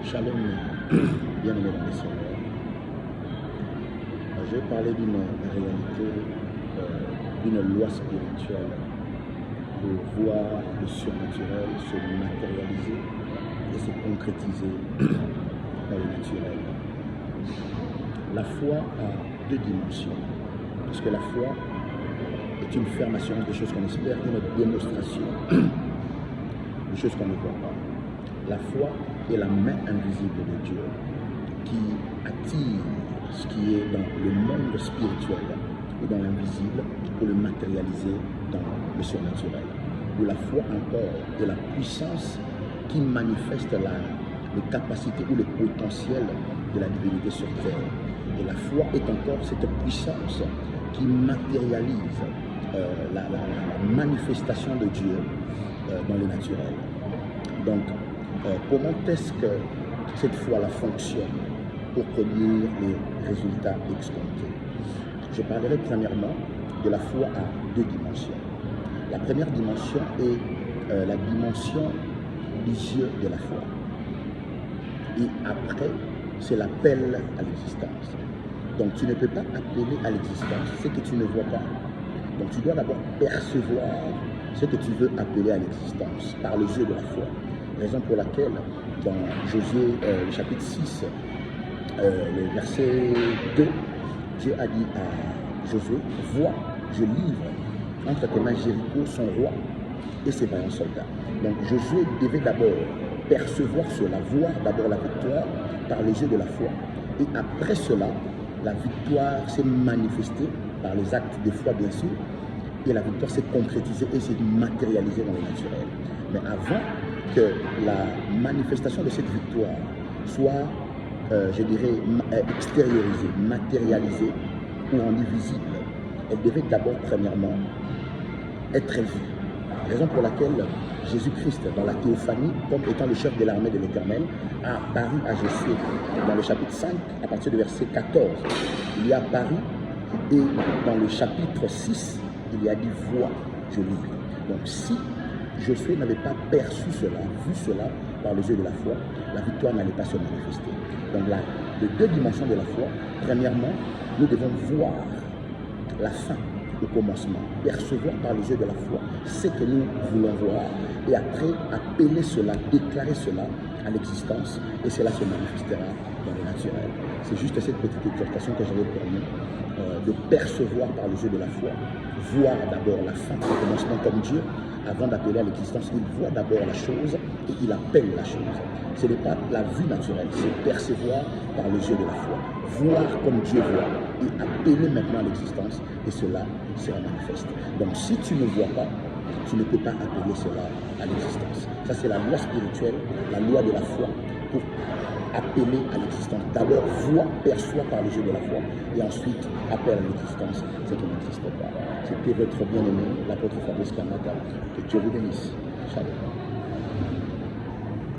Shalom, bien-aimé dans le Seigneur. Je vais parler d'une réalité, d'une loi spirituelle pour voir le surnaturel se matérialiser et se concrétiser dans le naturel. La foi a deux dimensions, parce que la foi est une ferme assurance des choses qu'on espère et une démonstration des choses qu'on ne voit pas. La foi est la main invisible de Dieu qui attire ce qui est dans le monde spirituel et dans l'invisible pour le matérialiser dans le surnaturel. Ou la foi encore est la puissance qui manifeste les capacités ou le potentiel de la divinité sur terre. Et la foi est encore cette puissance qui matérialise la manifestation de Dieu dans le naturel. Donc, comment est-ce que cette foi-là fonctionne pour produire les résultats escomptés? Je parlerai premièrement de la foi à deux dimensions. La première dimension est la dimension des yeux de la foi. Et après, c'est l'appel à l'existence. Donc tu ne peux pas appeler à l'existence ce que tu ne vois pas. Donc tu dois d'abord percevoir ce que tu veux appeler à l'existence par les yeux de la foi. Raison pour laquelle dans Josué, le chapitre 6, le verset 2, Dieu a dit à Josué, vois, je livre entre tes mains Jéricho, son roi et ses vaillants soldats. Donc Josué devait d'abord percevoir cela, voir d'abord la victoire par les yeux de la foi. Et après cela, la victoire s'est manifestée par les actes de foi, bien sûr, et la victoire s'est concrétisée et s'est matérialisée dans le naturel. Mais avant que la manifestation de cette victoire soit, je dirais, extériorisée, matérialisée ou rendue visible, elle devait d'abord, premièrement, être vue. Raison pour laquelle Jésus-Christ, dans la théophanie, comme étant le chef de l'armée de l'Éternel, a apparu à Josué. Dans le chapitre 5, à partir du verset 14, il y a apparu, et dans le chapitre 6, il y a dit « Vois, je livre ». Donc si Josué n'avait pas perçu cela, vu cela par les yeux de la foi, la victoire n'allait pas se manifester. Donc là, les deux dimensions de la foi, premièrement, nous devons voir la fin au commencement, percevoir par les yeux de la foi ce que nous voulons voir, et après appeler cela, déclarer cela à l'existence, et cela se manifestera dans le naturel. C'est juste cette petite exhortation que j'avais permis de percevoir par les yeux de la foi, voir d'abord la fin au commencement comme Dieu. Avant d'appeler à l'existence, il voit d'abord la chose et il appelle la chose. Ce n'est pas la vue naturelle, c'est percevoir par les yeux de la foi. Voir comme Dieu voit et appeler maintenant à l'existence, et cela sera manifeste. Donc si tu ne vois pas, tu ne peux pas appeler cela à l'existence. Ça, c'est la loi spirituelle, la loi de la foi pour appeler à l'existence. D'abord, vois, perçois par les yeux de la foi, et ensuite appelle à l'existence ce qui n'existe pas. C'était votre bien-aimé, l'apôtre Fabrice Kamata. Que Dieu vous bénisse. Shalom.